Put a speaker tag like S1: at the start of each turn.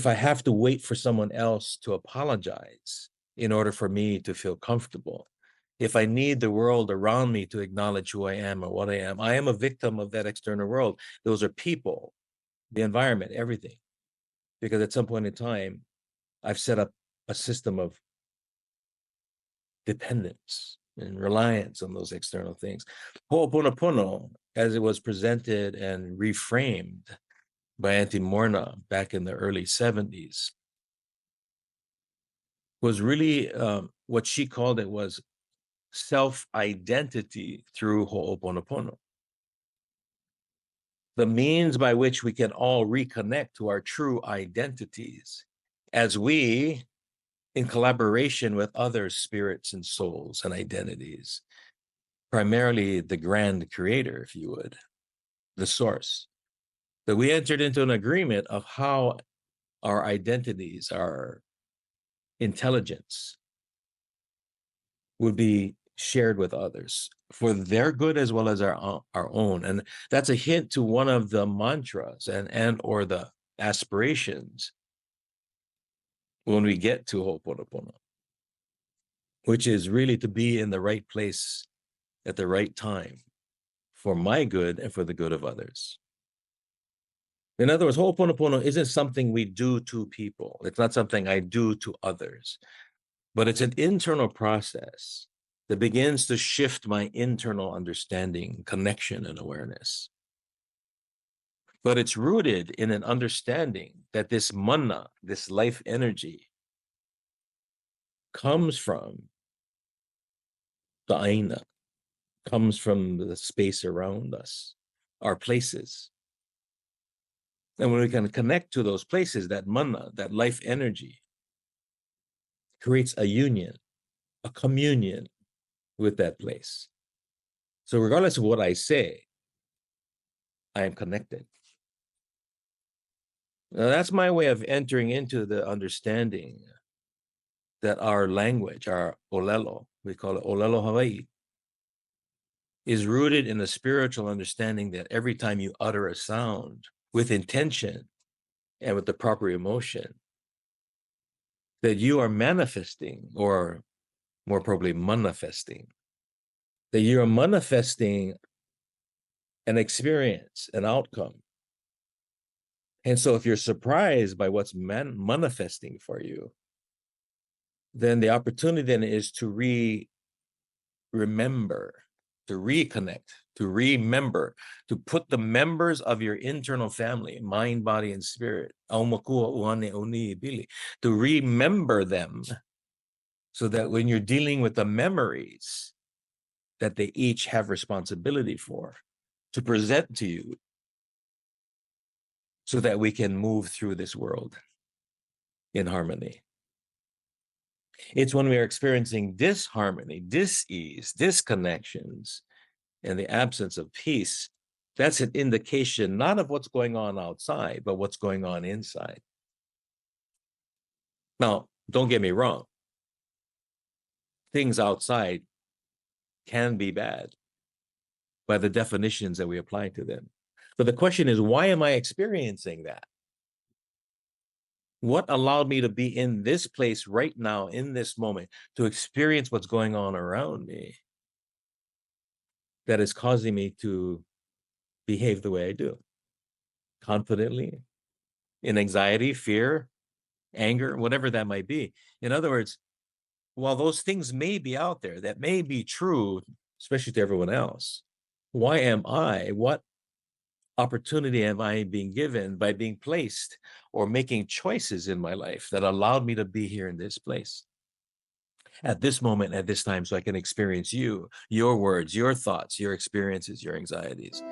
S1: if I have to wait for someone else to apologize in order for me to feel comfortable, if I need the world around me to acknowledge who I am or what I am a victim of that external world. Those are people, the environment, everything. Because at some point in time, I've set up a system of dependence and reliance on those external things. Ho'oponopono, as it was presented and reframed by Auntie Morna back in the early 70s, was really what she called it was self-identity through Ho'oponopono. The means by which we can all reconnect to our true identities as we, in collaboration with other spirits and souls and identities, primarily the grand creator, if you would, the source, that we entered into an agreement of how our identities, our intelligence would be shared with others for their good as well as our own. And that's a hint to one of the mantras and or the aspirations when we get to Ho'oponopono, which is really to be in the right place at the right time for my good and for the good of others. In other words, Ho'oponopono isn't something we do to people. It's not something I do to others, but it's an internal process that begins to shift my internal understanding, connection, and awareness. But it's rooted in an understanding that this mana, this life energy, comes from the aina, comes from the space around us, our places. And when we can connect to those places, that mana, that life energy, creates a union, a communion with that place. So regardless of what I say, I am connected. Now that's my way of entering into the understanding that our language, our ōlelo, we call it ōlelo Hawaii, is rooted in a spiritual understanding that every time you utter a sound with intention and with the proper emotion, that you are manifesting, or more probably manifesting, that you are manifesting an experience, an outcome. And so if you're surprised by what's manifesting for you, then the opportunity then is to remember, to reconnect, to remember, to put the members of your internal family, mind, body, and spirit, to remember them so that when you're dealing with the memories that they each have responsibility for, to present to you so that we can move through this world in harmony. It's when we are experiencing disharmony, dis-ease, disconnections, and the absence of peace, that's an indication not of what's going on outside, but what's going on inside. Now, don't get me wrong. Things outside can be bad by the definitions that we apply to them. But the question is, why am I experiencing that? What allowed me to be in this place right now, in this moment, to experience what's going on around me that is causing me to behave the way I do? Confidently, in anxiety, fear, anger, whatever that might be. In other words, while those things may be out there, that may be true, especially to everyone else, why am I? What opportunity am I being given by being placed or making choices in my life that allowed me to be here in this place at this moment, at this time, so I can experience you, your words, your thoughts, your experiences, your anxieties?